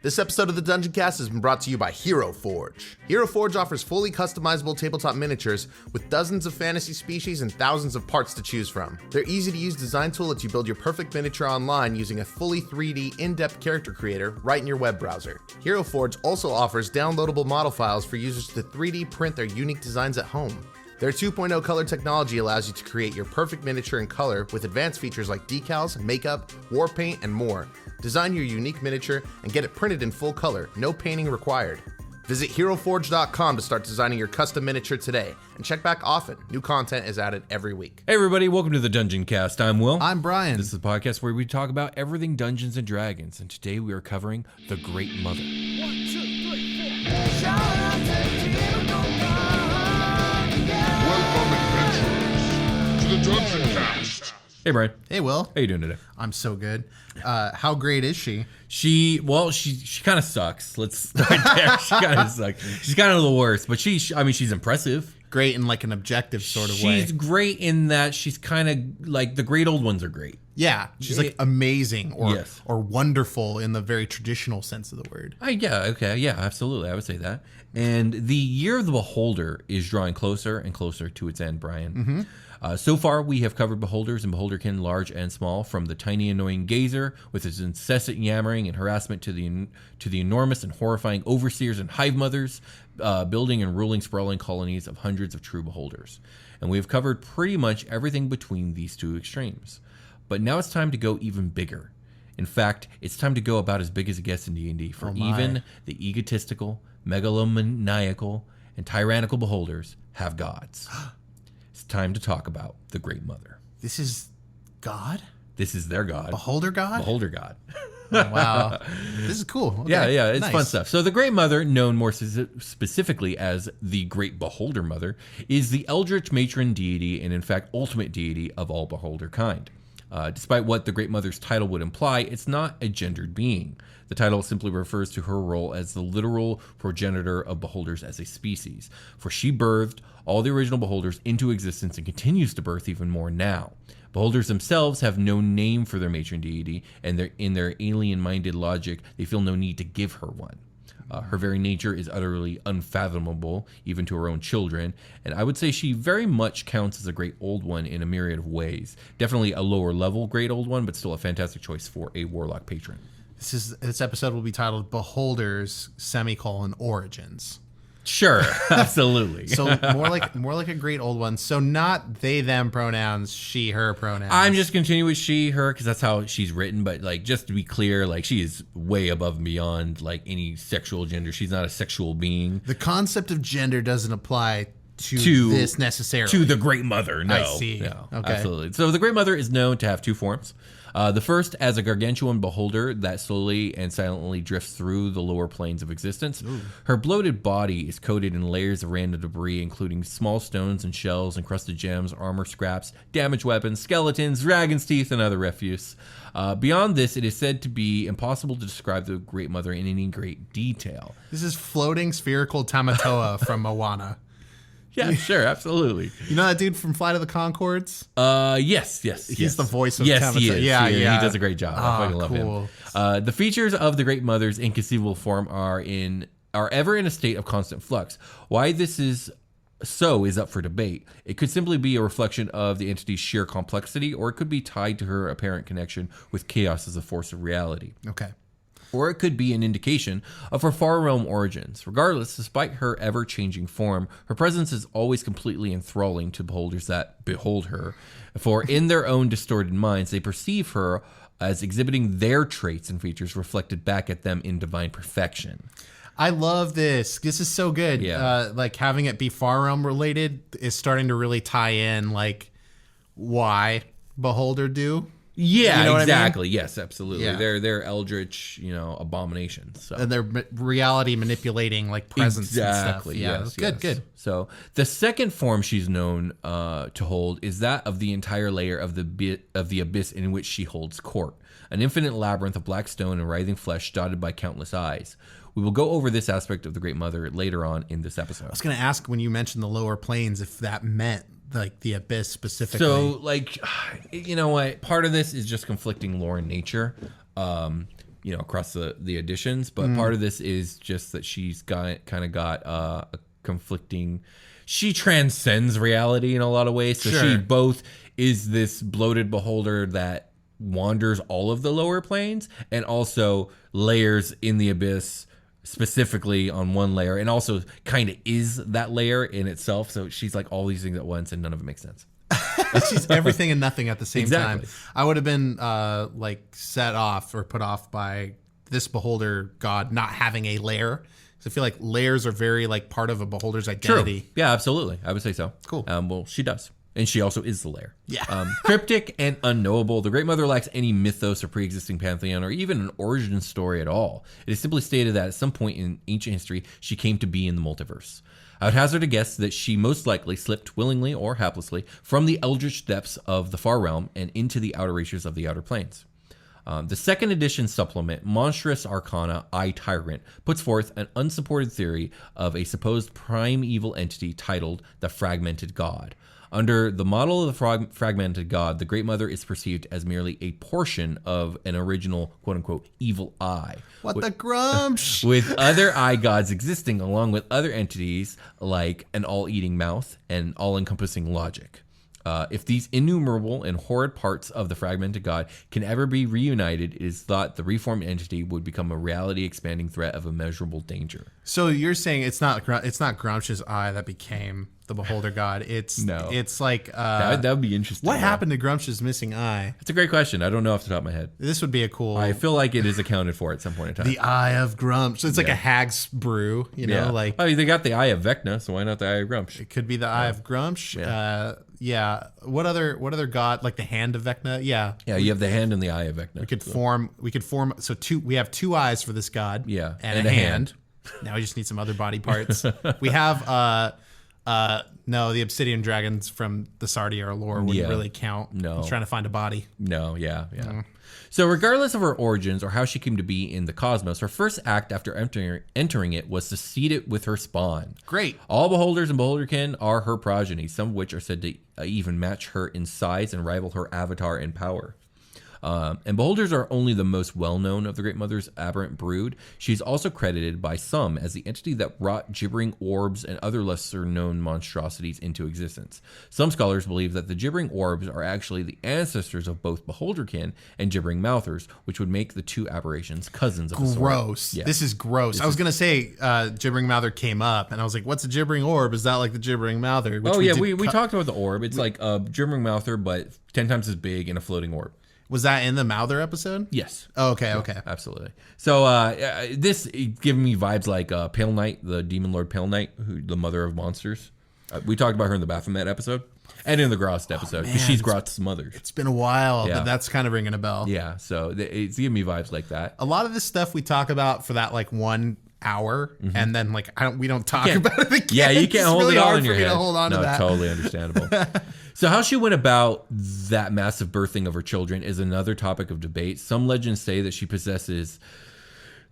This episode of the Dungeoncast has been brought to you by Hero Forge. Hero Forge offers fully customizable tabletop miniatures with dozens of fantasy species and thousands of parts to choose from. Their easy-to-use design tool lets you build your perfect miniature online using a fully 3D in-depth character creator right in your web browser. Hero Forge also offers downloadable model files for users to 3D print their unique designs at home. Their 2.0 color technology allows you to create your perfect miniature in color with advanced features like decals, makeup, war paint, and more. Design your unique miniature and get it printed in full color, no painting required. Visit HeroForge.com to start designing your custom miniature today, and check back often. New content is added every week. Hey everybody, welcome to the Dungeoncast. I'm Will. I'm Brian. This is a podcast where we talk about everything Dungeons and Dragons, and today we are covering the Great Mother. 1, 2, 3, 4. Shout out to Welcome, adventurers, to the Dungeoncast. Hey Brian. Hey Will. How you doing today? I'm so good. How great is she? She kind of sucks. Let's start there. She kind of sucks. She's kind of the worst, but she's impressive. Great in like an objective sort of way. She's great in that she's kind of like the great old ones are great. Yeah, she's like amazing or wonderful in the very traditional sense of the word. Yeah, absolutely. I would say that. And the Year of the Beholder is drawing closer and closer to its end, Brian. Mm-hmm. So far, we have covered beholders and beholderkin, large and small, from the tiny annoying gazer with its incessant yammering and harassment to the enormous and horrifying overseers and hive mothers, building and ruling sprawling colonies of hundreds of true beholders. And we have covered pretty much everything between these two extremes. But now it's time to go even bigger. In fact, it's time to go about as big as it gets in D&D for even the egotistical, megalomaniacal, and tyrannical beholders have gods. It's time to talk about the Great Mother. This is God? This is their god. Beholder God? Beholder god. Oh, wow. This is cool. Okay. Yeah, it's nice. fun stuff. So the Great Mother, known more specifically as the Great Beholder Mother, is the eldritch matron deity and in fact ultimate deity of all beholder kind. Despite what the Great Mother's title would imply, it's not a gendered being. The title simply refers to her role as the literal progenitor of beholders as a species, for she birthed all the original beholders into existence and continues to birth even more now. Beholders themselves have no name for their matron deity, and in their alien-minded logic, they feel no need to give her one. Her very nature is utterly unfathomable, even to her own children, and I would say she very much counts as a great old one in a myriad of ways. Definitely a lower level great old one, but still a fantastic choice for a warlock patron. This episode will be titled Beholders, Origins. Sure, absolutely. So more like a great old one. So not they, them pronouns, she, her pronouns. I'm just continuing with she, her, because that's how she's written. But like, just to be clear, like she is way above and beyond like any sexual gender. She's not a sexual being. The concept of gender doesn't apply to this necessarily. To the Great Mother, no. I see. No, okay. Absolutely. So the Great Mother is known to have two forms. The first as a gargantuan beholder that slowly and silently drifts through the lower planes of existence. Ooh. Her bloated body is coated in layers of random debris, including small stones and shells, encrusted gems, armor scraps, damaged weapons, skeletons, dragon's teeth, and other refuse. Beyond this, it is said to be impossible to describe the Great Mother in any great detail. This is floating spherical Tamatoa from Moana. Yeah, sure, absolutely. You know that dude from Flight of the Conchords? Yes. He's the voice of Yes, Tamatoa. he is. Yeah. He does a great job. I fucking love him. The features of the Great Mother's inconceivable form are ever in a state of constant flux. Why this is so is up for debate. It could simply be a reflection of the entity's sheer complexity, or it could be tied to her apparent connection with chaos as a force of reality. Okay. Or it could be an indication of her far realm origins. Regardless, despite her ever-changing form, her presence is always completely enthralling to beholders that behold her. For in their own distorted minds, they perceive her as exhibiting their traits and features reflected back at them in divine perfection. I love this. This is so good. Yeah. Like having it be far realm related is starting to really tie in like why Beholder do. Yeah, you know exactly. What I mean? Yes, absolutely. Yeah. They're eldritch, abominations. So. And they're reality manipulating like presence and stuff. Yeah, yes. Good. So the second form she's known to hold is that of the entire layer of the abyss in which she holds court, an infinite labyrinth of black stone and writhing flesh dotted by countless eyes. We will go over this aspect of the Great Mother later on in this episode. I was going to ask when you mentioned the lower planes if that meant like the abyss specifically. So like, you know what? Part of this is just conflicting lore and nature. across the editions. But part of this is just that she's got a conflicting. She transcends reality in a lot of ways. So she both is this bloated beholder that wanders all of the lower planes, and also layers in the abyss specifically on one layer, and also kind of is that layer in itself. So she's like all these things at once, and none of it makes sense. She's everything and nothing at the same Exactly. time. I would have been set off or put off by this beholder god not having a lair. So I feel like layers are very like part of a beholder's identity. True. Yeah, absolutely. I would say so. Cool. Well, she does. And she also is the lair. Yeah. Cryptic and unknowable. The Great Mother lacks any mythos or pre-existing pantheon or even an origin story at all. It is simply stated that at some point in ancient history, she came to be in the multiverse. I would hazard a guess that she most likely slipped willingly or haplessly from the eldritch depths of the far realm and into the outer reaches of the outer planes. The second edition supplement, Monstrous Arcana I Tyrant, puts forth an unsupported theory of a supposed primeval entity titled the Fragmented God. Under the model of the fragmented god, the Great Mother is perceived as merely a portion of an original quote-unquote evil eye. What the grumsh? With other eye gods existing along with other entities like an all-eating mouth and all-encompassing logic. If these innumerable and horrid parts of the fragmented god can ever be reunited, it is thought the reformed entity would become a reality-expanding threat of immeasurable danger. So you're saying it's not Grumsh's eye that became the beholder god. It's like that would be interesting. What happened to Grumsh's missing eye? That's a great question. I don't know off the top of my head. This would be a cool. I feel like it is accounted for at some point in time. The Eye of Grumsh. It's like a hag's brew, like. I mean, they got the Eye of Vecna, so why not the Eye of Grumsh? It could be the Eye of Grumsh. Yeah. What other god, like the Hand of Vecna? Yeah. Yeah, you have the hand and the Eye of Vecna. We could form. So we have two eyes for this god. Yeah, and a hand. Now we just need some other body parts. We have no, the obsidian dragons from the Sardier lore wouldn't really count. No. I'm trying to find a body. No, yeah. So regardless of her origins or how she came to be in the cosmos, her first act after entering it was to seed it with her spawn. Great. All beholders and beholderkin are her progeny, some of which are said to even match her in size and rival her avatar in power. And beholders are only the most well-known of the Great Mother's aberrant brood. She's also credited by some as the entity that brought gibbering orbs and other lesser-known monstrosities into existence. Some scholars believe that the gibbering orbs are actually the ancestors of both beholderkin and gibbering mouthers, which would make the two aberrations cousins of a sort. Gross. Yeah. This is gross. I was going to say gibbering mouther came up, and I was like, what's a gibbering orb? Is that like the gibbering mouther? We talked about the orb. It's like a gibbering mouther, but 10 times as big in a floating orb. Was that in the Mouther episode? Yes. Oh, okay. Absolutely. So this giving me vibes like Pale Knight, the Demon Lord Pale Knight, the mother of monsters. We talked about her in the Baphomet episode and in the Grost episode because she's Grost's mother. It's been a while, but that's kind of ringing a bell. Yeah, so it's giving me vibes like that. A lot of this stuff we talk about for that like 1 hour, and then like we don't talk about it again. Yeah, you can't hold really it all hard in your for head. Me to hold on to that. Totally understandable. So how she went about that massive birthing of her children is another topic of debate. Some legends say that she possesses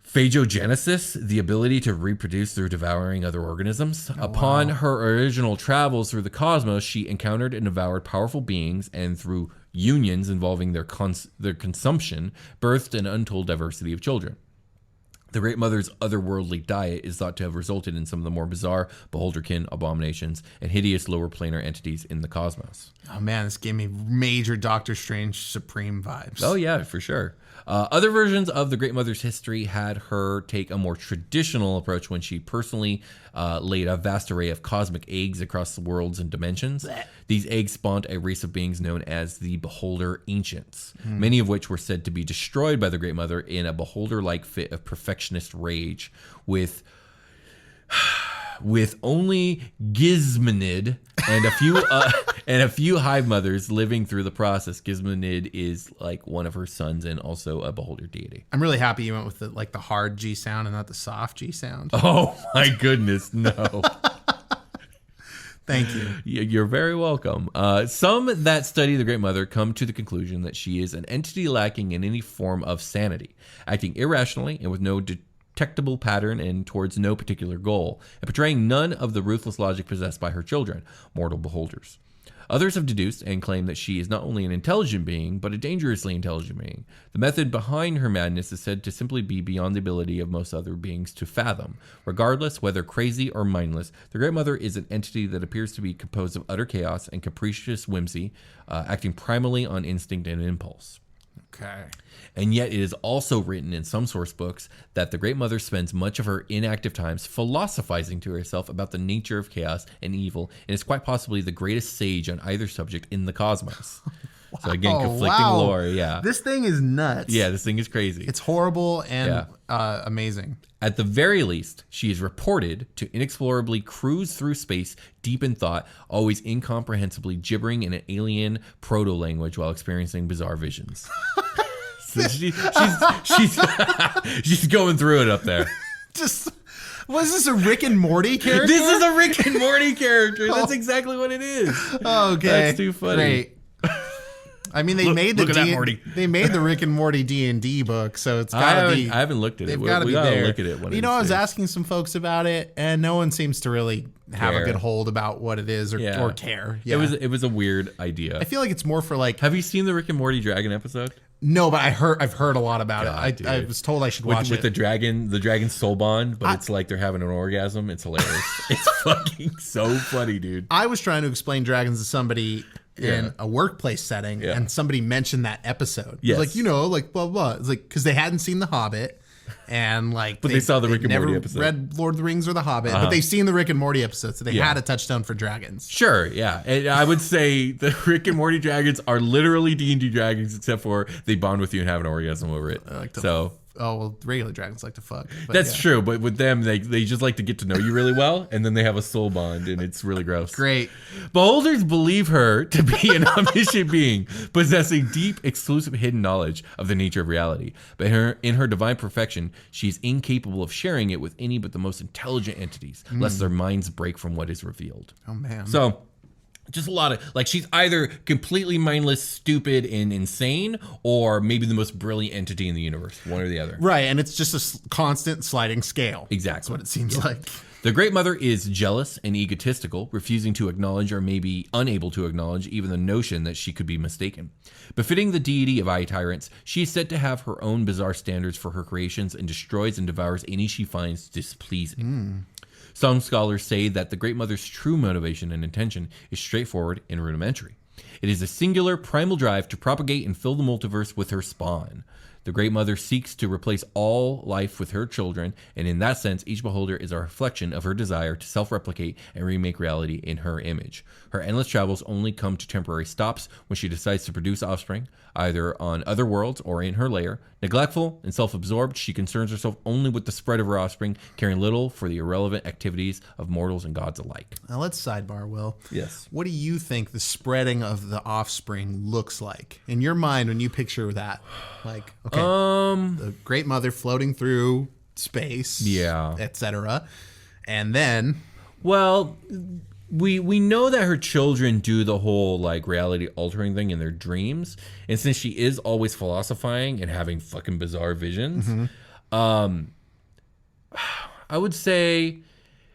Phagogenesis, the ability to reproduce through devouring other organisms. Upon her original travels through the cosmos, she encountered and devoured powerful beings, and through unions involving their consumption, birthed an untold diversity of children. The Great Mother's otherworldly diet is thought to have resulted in some of the more bizarre beholderkin abominations and hideous lower planar entities in the cosmos. Oh man, this gave me major Doctor Strange Supreme vibes. Oh yeah, for sure. Other versions of the Great Mother's history had her take a more traditional approach when she personally laid a vast array of cosmic eggs across the worlds and dimensions. These eggs spawned a race of beings known as the Beholder Ancients, many of which were said to be destroyed by the Great Mother in a beholder-like fit of perfectionist rage, with only Gazemnid and a few hive mothers living through the process. Gazemnid is like one of her sons and also a beholder deity. I'm really happy you went with the hard G sound and not the soft G sound. Oh my goodness, no. Thank you. You're very welcome. Some that study the Great Mother come to the conclusion that she is an entity lacking in any form of sanity, acting irrationally and with no detectable pattern and towards no particular goal, and portraying none of the ruthless logic possessed by her children, mortal beholders. Others have deduced and claimed that she is not only an intelligent being, but a dangerously intelligent being. The method behind her madness is said to simply be beyond the ability of most other beings to fathom. Regardless, whether crazy or mindless, the Great Mother is an entity that appears to be composed of utter chaos and capricious whimsy, acting primally on instinct and impulse. Okay. And yet it is also written in some source books that the Great Mother spends much of her inactive times philosophizing to herself about the nature of chaos and evil, and is quite possibly the greatest sage on either subject in the cosmos. Wow, so again, conflicting lore, yeah. This thing is nuts. Yeah, this thing is crazy. It's horrible and amazing. At the very least, she is reported to inexplorably cruise through space deep in thought, always incomprehensibly gibbering in an alien proto-language while experiencing bizarre visions. So she's going through it up there. Was this a Rick and Morty character? This is a Rick and Morty character. That's exactly what it is. Okay. That's too funny. Great. I mean, they made the Rick and Morty D&D book, so it's gotta be. I haven't looked at it. They've got to be there. Look at it. I was asking some folks about it, and no one seems to really have a good hold about what it is or care. Yeah. It was a weird idea. I feel like it's more for like. Have you seen the Rick and Morty dragon episode? No, but I've heard a lot about it. I was told I should watch it. With the dragon soul bond, but it's like they're having an orgasm. It's hilarious. It's fucking so funny, dude. I was trying to explain dragons to somebody in a workplace setting, and somebody mentioned that episode. Yes. Like, like blah blah. It's like because they hadn't seen The Hobbit, and like, but they saw the Rick and Morty episode. Read Lord of the Rings or The Hobbit, but they've seen the Rick and Morty episode, so they had a touchstone for dragons. Sure, yeah, and I would say the Rick and Morty dragons are literally D&D dragons, except for they bond with you and have an orgasm over it. Oh, well, regular dragons like to fuck. That's true, but with them, they just like to get to know you really well, and then they have a soul bond, and it's really gross. Great. Beholders believe her to be an omniscient being, possessing deep, exclusive, hidden knowledge of the nature of reality. But in her divine perfection, she's incapable of sharing it with any but the most intelligent entities, lest their minds break from what is revealed. Oh, man. So, just a lot of, like, she's either completely mindless, stupid, and insane, or maybe the most brilliant entity in the universe, one or the other. Right, and it's just a constant sliding scale. Exactly. That's what it seems like. The Great Mother is jealous and egotistical, refusing to acknowledge or maybe unable to acknowledge even the notion that she could be mistaken. Befitting the deity of eye tyrants, she is said to have her own bizarre standards for her creations and destroys and devours any she finds displeasing. Some scholars say that the Great Mother's true motivation and intention is straightforward and rudimentary. It is a singular primal drive to propagate and fill the multiverse with her spawn. The Great Mother seeks to replace all life with her children, and in that sense, each beholder is a reflection of her desire to self-replicate and remake reality in her image. Her endless travels only come to temporary stops when she decides to produce offspring, either on other worlds or in her lair. Neglectful and self-absorbed, she concerns herself only with the spread of her offspring, caring little for the irrelevant activities of mortals and gods alike. Now let's sidebar, Will. Yes. What do you think the spreading of the offspring looks like in your mind when you picture that? Like, okay, the Great Mother floating through space, etc., and then, well, we know that her children do the whole like reality altering thing in their dreams, and since she is always philosophizing and having fucking bizarre visions, I would say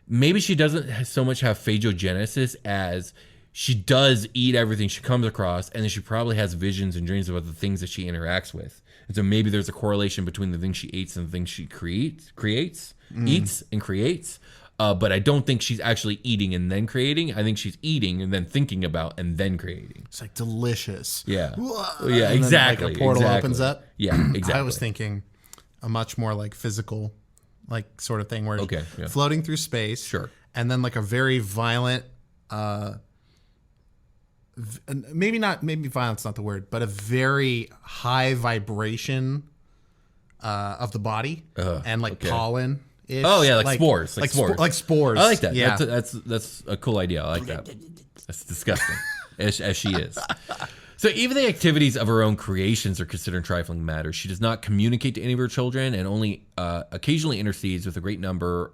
maybe she doesn't so much have phagogenesis as she does eat everything she comes across, and then she probably has visions and dreams about the things that she interacts with. And so maybe there's a correlation between the things she eats and the things she eats and creates. But I don't think she's actually eating and then creating. I think she's eating and then thinking about and then creating. It's like delicious. Yeah. Whoa. Yeah, and exactly. Then, like, a portal opens up. Yeah, exactly. I was thinking a much more like physical, like sort of thing where floating through space. Sure. And then like a very violent, maybe violent's not the word, but a very high vibration of the body and like pollen. Oh yeah, like spores, like spores. Like spores. I like that. Yeah, that's a cool idea. I like that. That's disgusting, as she is. So even the activities of her own creations are considered trifling matters. She does not communicate to any of her children, and only occasionally intercedes with a great number.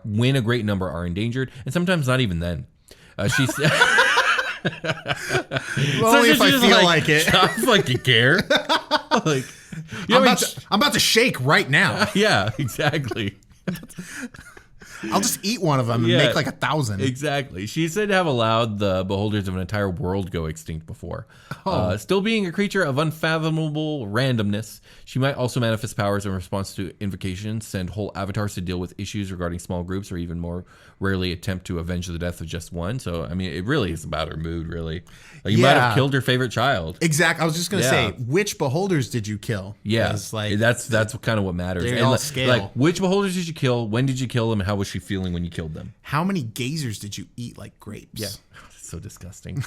When a great number are endangered, and sometimes not even then. She's only if I feel like it. I fucking care. Like, I'm about to shake right now. Yeah, exactly. I'll just eat one of them and make like 1,000. Exactly. She's said to have allowed the beholders of an entire world go extinct before. Still being a creature of unfathomable randomness, she might also manifest powers in response to invocations, send whole avatars to deal with issues regarding small groups, or even more rarely attempt to avenge the death of just one. So, I mean, it really is about her mood, really. Like, you might have killed her favorite child. Exactly. I was just going to say, which beholders did you kill? Yeah. Like, that's kind of what matters. They and all like, scale. Like, which beholders did you kill? When did you kill them? And how was she feeling when you killed them? How many gazers did you eat like grapes? Yeah. So disgusting.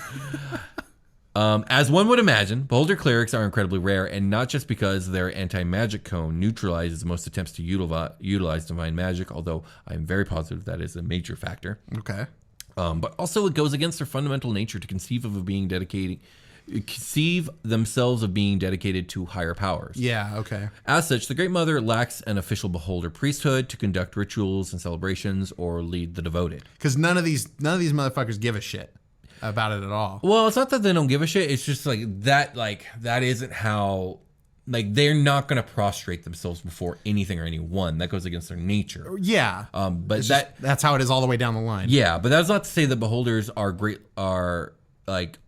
As one would imagine, beholder clerics are incredibly rare, and not just because their anti-magic cone neutralizes most attempts to utilize divine magic, although I'm very positive that is a major factor. Okay. But also it goes against their fundamental nature to conceive themselves of being dedicated to higher powers. Yeah, okay. As such, the Great Mother lacks an official beholder priesthood to conduct rituals and celebrations or lead the devoted. Because none of these motherfuckers give a shit about it at all. Well, it's not that they don't give a shit. It's just that isn't how, like, they're not going to prostrate themselves before anything or anyone. That goes against their nature. Yeah. But that's how it is all the way down the line. Yeah, but that's not to say that beholders are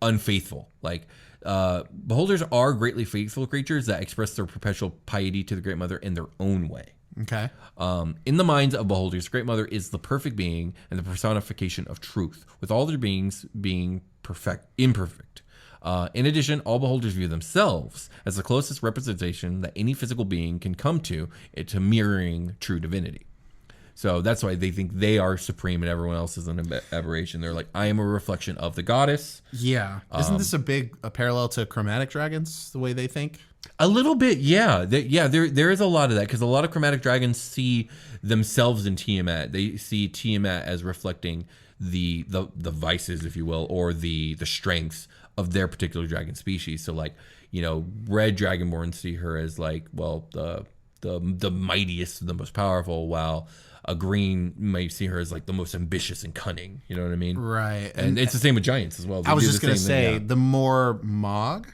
unfaithful. Like, beholders are greatly faithful creatures that express their perpetual piety to the Great Mother in their own way. Okay. In the minds of beholders, the Great Mother is the perfect being and the personification of truth, with all their beings being imperfect. In addition, all beholders view themselves as the closest representation that any physical being can come to mirroring true divinity. So that's why they think they are supreme and everyone else is an aberration. They're like, I am a reflection of the goddess. Yeah. Isn't this a parallel to chromatic dragons, the way they think? A little bit, yeah. There is a lot of that, because a lot of chromatic dragons see themselves in Tiamat. They see Tiamat as reflecting the vices, if you will, or the strengths of their particular dragon species. So, like, red dragonborn see her as like, well, the mightiest, the most powerful, while a green might see her as like the most ambitious and cunning. You know what I mean? Right. And it's the same with giants as well. I was just going to say, the more Mog,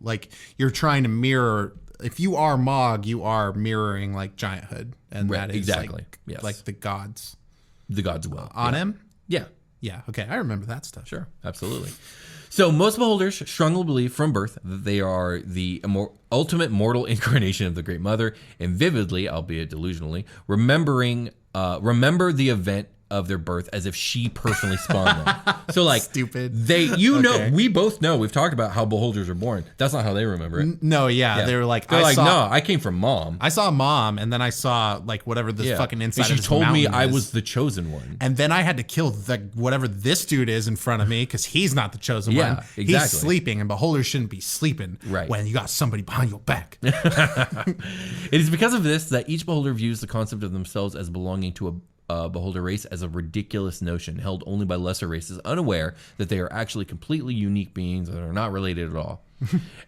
like, you're trying to mirror. If you are Mog, you are mirroring like gianthood, and right, that is exactly like the gods. The gods will on him. Yeah. Yeah. Okay, I remember that stuff. Sure, absolutely. So most beholders strongly believe from birth that they are the ultimate mortal incarnation of the Great Mother, and vividly, albeit delusionally, remember the event of their birth as if she personally spawned them. So, like, stupid. We both know, we've talked about how beholders are born. That's not how they remember it. No, yeah. They were like, no, I came from mom. I saw mom, and then I saw like whatever this fucking inside. And she told me I was the chosen one. And then I had to kill whatever this dude is in front of me, because he's not the chosen one. Exactly. He's sleeping, and beholders shouldn't be sleeping when you got somebody behind your back. It is because of this that each beholder views the concept of themselves as belonging to a beholder race as a ridiculous notion held only by lesser races, unaware that they are actually completely unique beings that are not related at all.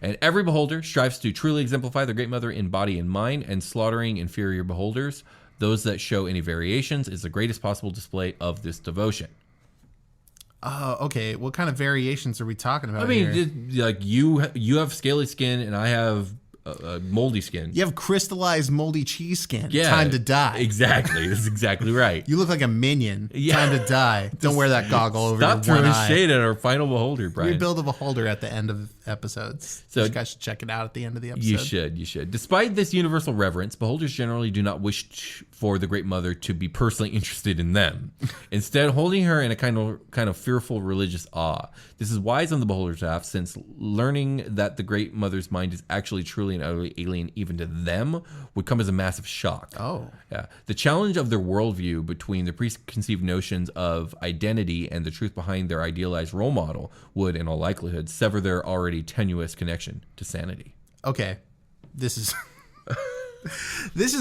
And every beholder strives to truly exemplify the Great Mother in body and mind, and slaughtering inferior beholders, those that show any variations, is the greatest possible display of this devotion. Okay. What kind of variations are we talking about? I mean, like, you have scaly skin and I have moldy skin. You have crystallized moldy cheese skin. Yeah, time to die. Exactly. That's exactly right. You look like a minion. Yeah. Time to die. Don't wear that goggle over your one eye. Stop throwing shade at our final beholder, Brian. We build a beholder at the end of episodes. So you guys should check it out at the end of the episode. You should. Despite this universal reverence, beholders generally do not wish for the Great Mother to be personally interested in them. Instead, holding her in a kind of fearful religious awe. This is wise on the beholder's half, since learning that the Great Mother's mind is actually truly and utterly alien even to them would come as a massive shock. Oh. Yeah. The challenge of their worldview between the preconceived notions of identity and the truth behind their idealized role model would, in all likelihood, sever their already tenuous connection to sanity. Okay. This is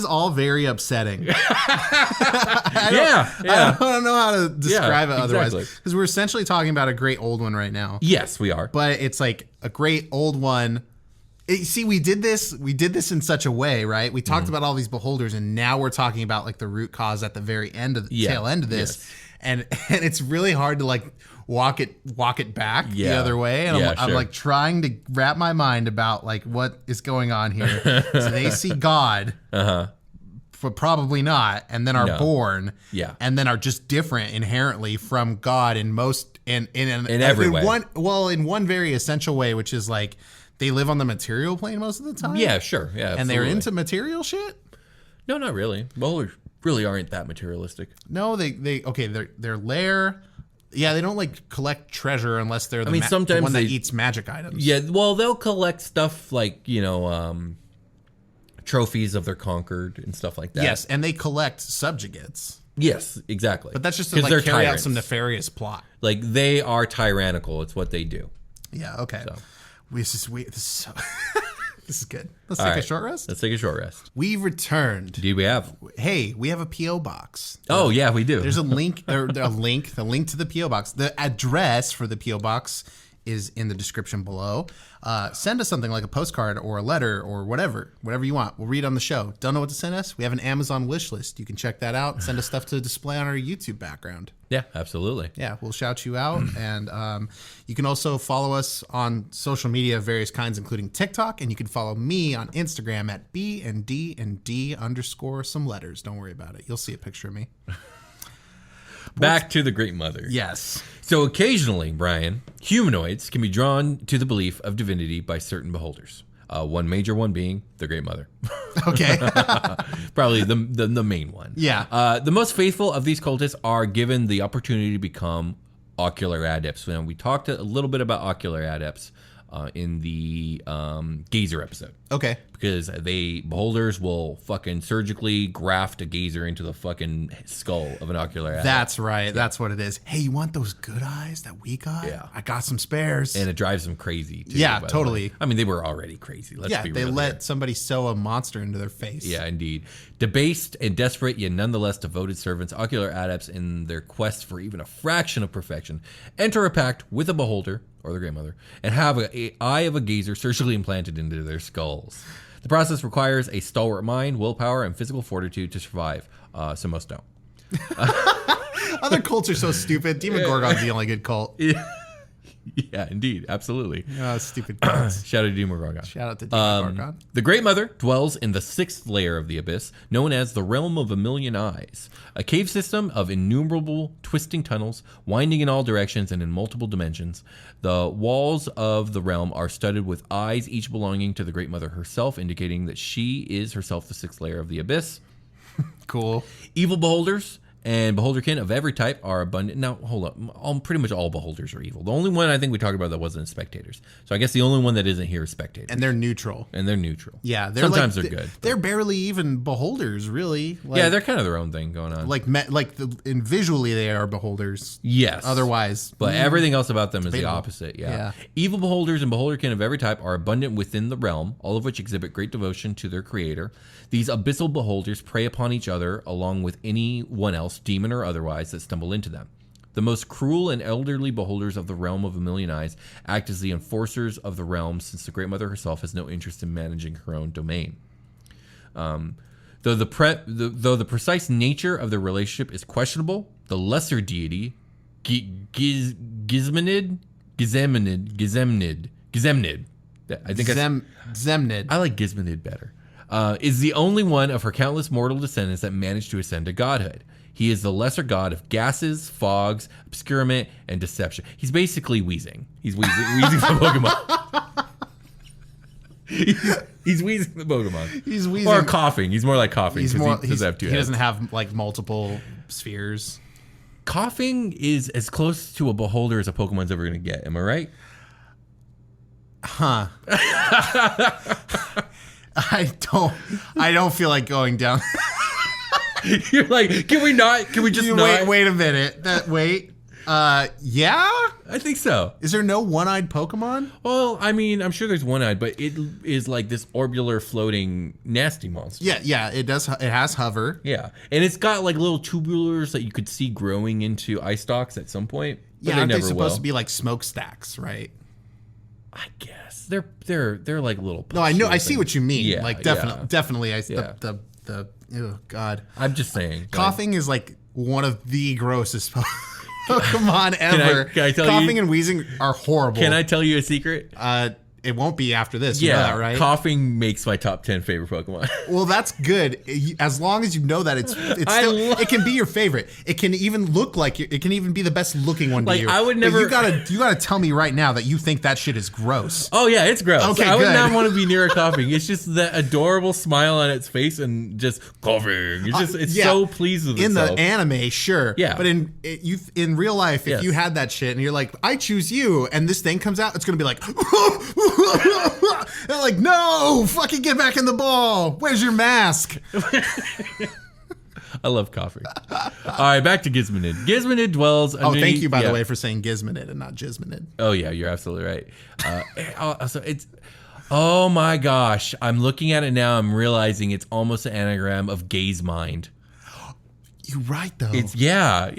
all very upsetting. I don't know how to describe it otherwise. Because we're essentially talking about a great old one right now. Yes, we are. But it's like a great old one. See, we did this in such a way, right? We talked about all these beholders, and now we're talking about like the root cause at the very end of the tail end of this. Yes. And it's really hard to like walk it back the other way. And I'm like trying to wrap my mind about like what is going on here. So they see God but probably not, and then are born, and then are just different inherently from God in every way. In one very essential way, which is like they live on the material plane most of the time. Yeah, sure. Yeah, absolutely. And they're into material shit? No, not really. Beholders really aren't that materialistic. No, their lair. Yeah, they don't like collect treasure unless they're sometimes the one that eats magic items. Yeah, well, they'll collect stuff like, trophies of their conquered and stuff like that. Yes, and they collect subjugates. Yes, exactly. But that's just to like carry out some nefarious plot. Like they are tyrannical. It's what they do. Yeah. Okay. So. This is good. Let's take a short rest. Let's take a short rest. We returned. Indeed, we have. Hey, we have a PO box. Oh yeah, we do. There's a link. The link to the PO box. The address for the PO box is in the description below. Send us something like a postcard or a letter or whatever you want. We'll read on the show. Don't know what to send us? We have an Amazon wish list. You can check that out. Send us stuff to display on our YouTube background. Yeah, absolutely. Yeah, we'll shout you out. And you can also follow us on social media of various kinds, including TikTok. And you can follow me on Instagram at B&D_some letters. Don't worry about it. You'll see a picture of me. Back to the Great Mother. Yes. So occasionally, Brian, humanoids can be drawn to the belief of divinity by certain beholders. One major one being the Great Mother. Okay. Probably the main one. Yeah. The most faithful of these cultists are given the opportunity to become ocular adepts. And we talked a little bit about ocular adepts in the gazer episode. Okay. Because beholders will fucking surgically graft a gazer into the fucking skull of an ocular adept. That's right. Yeah. That's what it is. Hey, you want those good eyes that we got? Yeah. I got some spares. And it drives them crazy, too. Yeah, totally. I mean, they were already crazy. Let's be real. They let somebody sew a monster into their face. Yeah, indeed. Debased and desperate, yet nonetheless devoted servants, ocular adepts in their quest for even a fraction of perfection, enter a pact with a beholder, or the Great Mother, and have an eye of a gazer surgically implanted into their skulls. The process requires a stalwart mind, willpower, and physical fortitude to survive. So most don't. Other cults are so stupid. Demogorgon's the only good cult. Yeah, indeed. Absolutely. Stupid cults. Shout out to Demogorgon. Shout out to Demogorgon. The Great Mother dwells in the 6th layer of the Abyss, known as the Realm of a Million Eyes, a cave system of innumerable twisting tunnels, winding in all directions and in multiple dimensions. The walls of the realm are studded with eyes, each belonging to the Great Mother herself, indicating that she is herself the 6th layer of the Abyss. Cool. Evil beholders and beholderkin of every type are abundant. Now, hold up. Pretty much all beholders are evil. The only one I think we talked about that wasn't spectators. So I guess the only one that isn't here is spectators. And they're neutral. Yeah, sometimes they're good. They're barely even beholders, really. Yeah, they're kind of their own thing going on. And visually they are beholders. Yes. Otherwise. But everything else about them is the opposite. Yeah. Evil beholders and beholderkin of every type are abundant within the realm, all of which exhibit great devotion to their creator. These abyssal beholders prey upon each other along with anyone else, demon or otherwise, that stumble into them. The most cruel and elderly beholders of the Realm of a Million Eyes act as the enforcers of the realm, since the Great Mother herself has no interest in managing her own domain. Though the precise nature of their relationship is questionable, the lesser deity, Gazemnid. I think Gazemnid. I like Gazemnid better. Is the only one of her countless mortal descendants that managed to ascend to godhood. He is the lesser god of gases, fogs, obscurement, and deception. He's basically wheezing. He's wheezing the Pokemon. He's wheezing the Pokemon. He's wheezing. Or coughing. He's more like coughing. He doesn't have like multiple spheres. Coughing is as close to a beholder as a Pokemon's ever going to get. Am I right? Huh. I don't feel like going down. You're like, can we just not? Wait a minute. Yeah? I think so. Is there no one-eyed Pokemon? Well, I mean, I'm sure there's one-eyed, but it is like this orbular floating nasty monster. Yeah, it does. It has hover. Yeah, and it's got like little tubulars that you could see growing into eye stalks at some point. But aren't they supposed to be like smokestacks, right? I guess they're like little. No, I know. I see what you mean. Yeah, like definitely. Oh God. I'm just saying. Coughing is like one of the grossest Pokemon ever. Can I tell Coughing and wheezing are horrible. Can I tell you a secret? it won't be after this. You know that, right? Coughing makes my top 10 favorite Pokemon. Well, that's good. As long as you know that it's still, it can be your favorite. It can even look like it can even be the best looking one to you. I would never. But you gotta tell me right now that you think that shit is gross. Oh yeah, it's gross. Okay, I would good. not want to be near a coughing. It's just that adorable smile on its face and just coughing. It's so pleased with itself. In the anime, sure. Yeah. But in real life, if you had that shit and you're like, I choose you, and this thing comes out, it's gonna be like, and like, no, fucking get back in the ball. Where's your mask? I love coughing. All right, back to Gazemnid. Gazemnid dwells. Thank you, by the way, for saying Gizminid and not Gizminid. Oh yeah, you're absolutely right. So it's. Oh my gosh, I'm looking at it now. I'm realizing it's almost an anagram of gaze mind. You're right, though. It's yeah.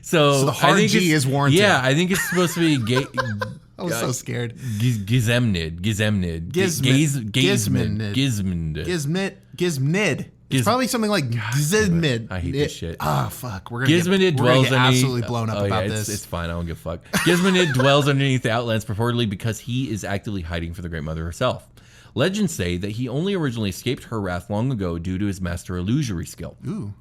So the hard G is warranted. Yeah, I think it's supposed to be I was so scared. Gazemnid. Gazemnid. It's probably something like Gazemnid. I hate this shit. Oh, fuck. We're Gazemnid gonna get absolutely blown up about this. It's fine. I don't give a fuck. Gazemnid dwells underneath the Outlands purportedly because he is actively hiding for the Great Mother herself. Legends say that he only originally escaped her wrath long ago due to his master illusory skill. Ooh.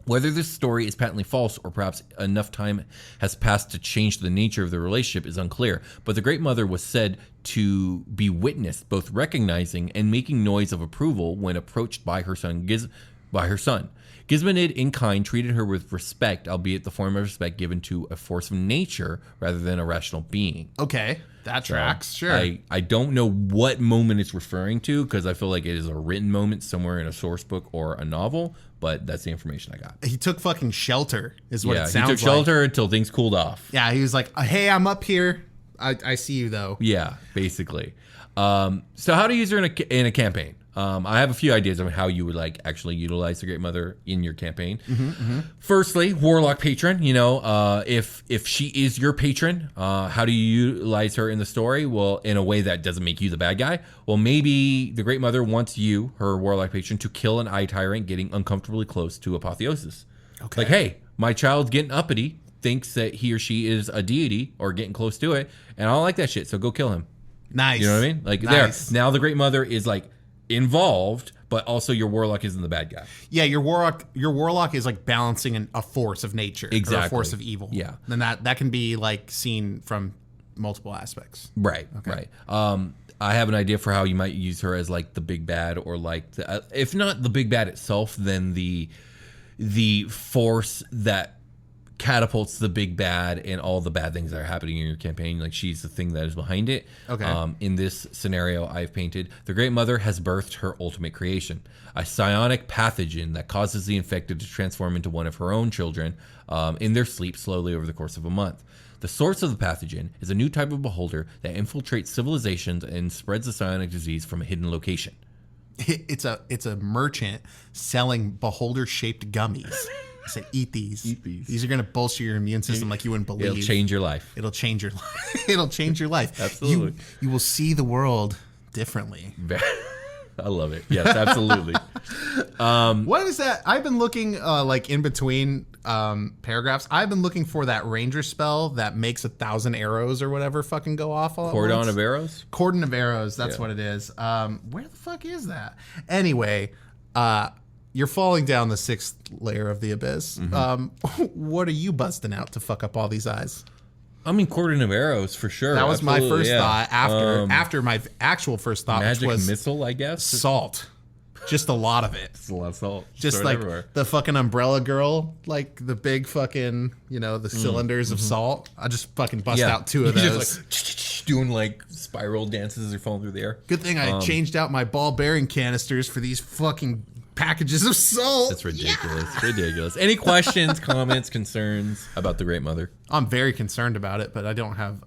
Whether this story is patently false or perhaps enough time has passed to change the nature of the relationship is unclear, but the Great Mother was said to be witnessed, both recognizing and making noise of approval when approached by her son. Gazemnid in kind treated her with respect, albeit the form of respect given to a force of nature rather than a rational being. Okay, that tracks. Sure. I don't know what moment it's referring to because I feel like it is a written moment somewhere in a source book or a novel, but that's the information I got. He took fucking shelter, is what it sounds like. He took shelter until things cooled off. Yeah, he was like, hey, I'm up here. I see you, though. Yeah, basically. So how to use her in a campaign. I have a few ideas on how you would actually utilize the Great Mother in your campaign. Firstly, Warlock patron. If she is your patron, how do you utilize her in the story? Well, in a way that doesn't make you the bad guy. Well, maybe the Great Mother wants you, her Warlock patron, to kill an eye tyrant getting uncomfortably close to apotheosis. Okay. Like, hey, my child's getting uppity, thinks that he or she is a deity or getting close to it, and I don't like that shit, so go kill him. Nice. You know what I mean? Nice. There. Now the Great Mother is involved, but also your Warlock isn't the bad guy. Yeah, your Warlock is balancing a force of nature. Exactly. Or a force of evil. Yeah. And that can be seen from multiple aspects. Right. Okay. Right. I have an idea for how you might use her as the big bad, or if not the big bad itself, then the force that catapults the big bad and all the bad things that are happening in your campaign. She's the thing that is behind it. Okay. In this scenario I've painted, the Great Mother has birthed her ultimate creation, a psionic pathogen that causes the infected to transform into one of her own children in their sleep slowly over the course of a month. The source of the pathogen is a new type of beholder that infiltrates civilizations and spreads the psionic disease from a hidden location. It's a merchant selling beholder-shaped gummies. I said, eat these. Eat these. These are going to bolster your immune system like you wouldn't believe. It'll change your life. It'll change your life. It'll change your life. Absolutely. You will see the world differently. I love it. Yes, absolutely. What is that? I've been looking in between paragraphs. I've been looking for that ranger spell that makes 1,000 arrows or whatever fucking go off all at once. Cordon of arrows? Cordon of arrows. That's what it is. Where the fuck is that? Anyway, you're falling down the 6th layer of the abyss. What are you busting out to fuck up all these eyes? I mean, Cordon of arrows for sure. That was my first thought. After my actual first thought, magic which was missile, I guess. Salt. Just a lot of it. It's a lot of salt. Just everywhere. The fucking umbrella girl, the big fucking, the cylinders of salt. I just fucking bust out 2 of those. Just doing spiral dances as they're falling through the air. Good thing I changed out my ball bearing canisters for these fucking packages of salt. That's ridiculous. Yeah. Ridiculous. Any questions, comments, concerns about the Great Mother? I'm very concerned about it, but I don't have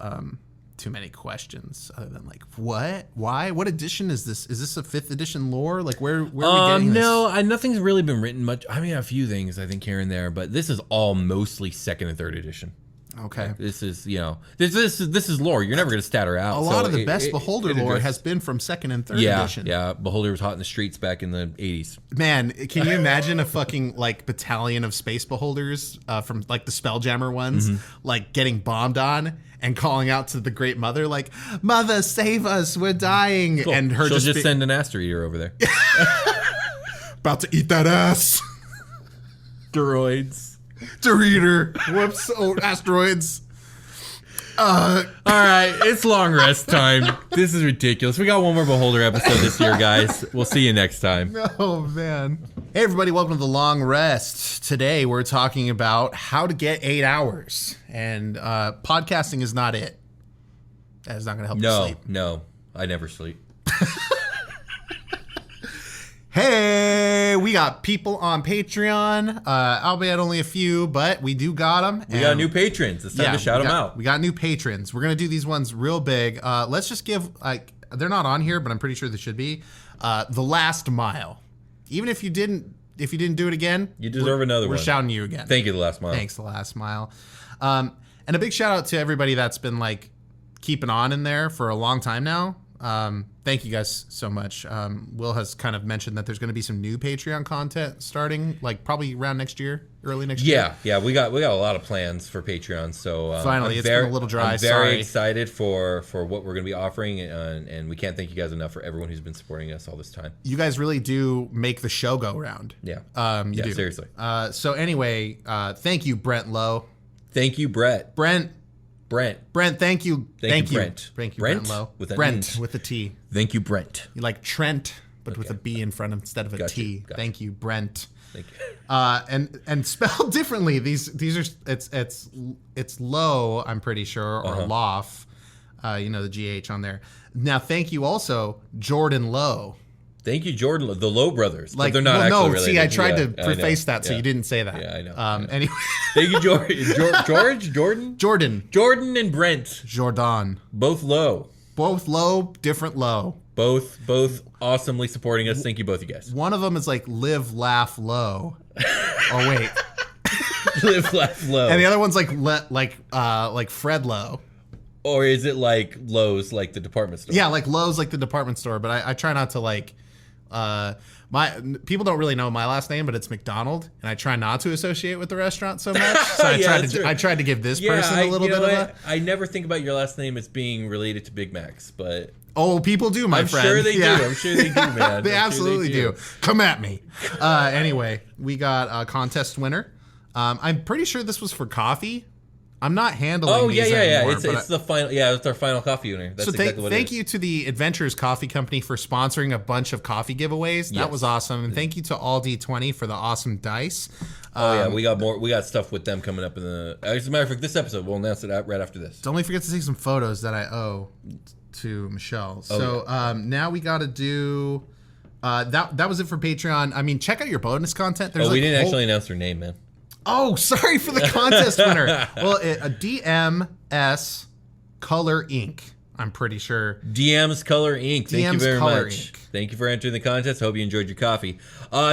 too many questions other than what? Why? What edition is this? Is this a 5th edition lore? Where are we getting this? No, nothing's really been written much. I mean, a few things I think here and there, but this is all mostly 2nd and 3rd edition. Okay. This is, this is lore. You're never going to stat her out. A lot of the best Beholder lore has been from 2nd and 3rd edition. Yeah, Beholder was hot in the streets back in the 80s. Man, can you imagine a fucking like battalion of space Beholders from like the Spelljammer ones, like getting bombed on and calling out to the Great Mother, like, "Mother, save us, we're dying." Cool. And her She'll just send an Aster Eater over there. About to eat that ass. Droids. Eater. Whoops. Oh, asteroids. All right, it's long rest time. This is ridiculous. We got one more Beholder episode this year, guys. We'll see you next time. Oh, man. Hey, everybody. Welcome to The Long Rest. Today, we're talking about how to get 8 hours. And podcasting is not it. That is not going to help you sleep. No. I never sleep. Hey, we got people on Patreon. Albeit only a few, but we do got them. We got new patrons. It's time to shout them out. We got new patrons. We're going to do these ones real big. Let's just give, they're not on here, but I'm pretty sure they should be. The Last Mile. Even if you didn't do it again, you deserve another one. We're shouting you again. Thank you, The Last Mile. Thanks, The Last Mile. And a big shout out to everybody that's been like keeping on in there for a long time now. Thank you guys so much. Will has kind of mentioned that there's going to be some new Patreon content starting, like probably around next year, early next year. Yeah, we got a lot of plans for Patreon. So finally, it's been a little dry. I'm very excited for what we're going to be offering, and we can't thank you guys enough for everyone who's been supporting us all this time. You guys really do make the show go round. Yeah, you do. Seriously. So anyway, thank you, Brent Lowe. Thank you, Brent, thank you. Thank you, Brent. Thank you, Brent Lowe. Brent with a T. Thank you, Brent. You like Trent, but with a B in front instead of a T. Gotcha. Thank you, Brent. Thank you. And spelled differently. These are it's low, I'm pretty sure, or lof. The GH on there. Now, thank you also, Jordan Lowe. Thank you, Jordan. The Lowe brothers. Like, but they're not actually related. See, I tried to preface that, so you didn't say that. Yeah, I know. Anyway. Thank you, Jordan? Jordan and Brent. Jordan. Both Lowe. Both low, different low. Both awesomely supporting us. Thank you, both you guys. One of them is like live, laugh, low. Oh, wait. Live, laugh, low. And the other one's like Fred Lowe. Or is it like Lowe's, like the department store? Yeah, like Lowe's, like the department store. But I try not to people don't really know my last name, but it's McDonald, and I try not to associate with the restaurant so much. So I tried to give this person a little bit of a. I never think about your last name as being related to Big Macs, but people do, my friend. Sure they do. I'm sure they do, man. They absolutely do. Come at me. Anyway, we got a contest winner. I'm pretty sure this was for coffee. I'm not handling these anymore. It's the final. Yeah, it's our final coffee winner. That's exactly what it is. Thank you to the Adventures Coffee Company for sponsoring a bunch of coffee giveaways. That was awesome. And thank you to All D20 for the awesome dice. We got more. We got stuff with them coming up in the. As a matter of fact, this episode we'll announce it right after this. Don't forget to take some photos that I owe to Michelle. Now we got to do. That was it for Patreon. I mean, check out your bonus content. We didn't actually announce her name, man. Oh, sorry for the contest winner. Well, a DMS Color Inc. I'm pretty sure. DM's Color Inc. Thank you very much. Inc. Thank you for entering the contest. Hope you enjoyed your coffee.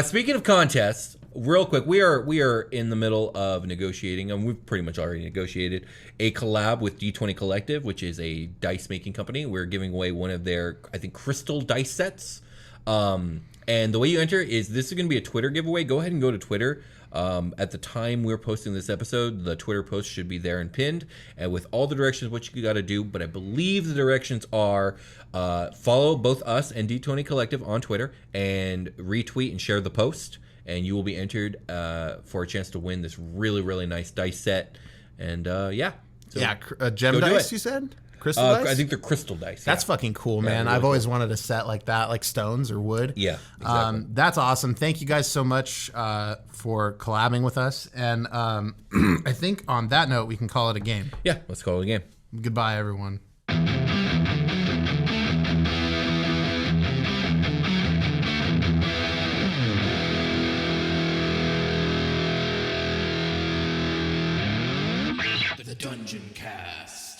Speaking of contests, real quick, we are in the middle of negotiating, and we've pretty much already negotiated a collab with D20 Collective, which is a dice making company. We're giving away one of their, I think, crystal dice sets. And the way you enter is this is going to be a Twitter giveaway. Go ahead and go to Twitter. At the time we're posting this episode, the Twitter post should be there and pinned, and with all the directions what you got to do. But I believe the directions are follow both us and D20 Collective on Twitter and retweet and share the post, and you will be entered for a chance to win this really, really nice dice set. And gem dice, you said? Crystal dice? I think they're crystal dice. That's fucking cool, man. Really I've always wanted a set like that, like stones or wood. Yeah, exactly. That's awesome. Thank you guys so much for collabing with us. And I think on that note, we can call it a game. Yeah, let's call it a game. Goodbye, everyone. The Dungeoncast.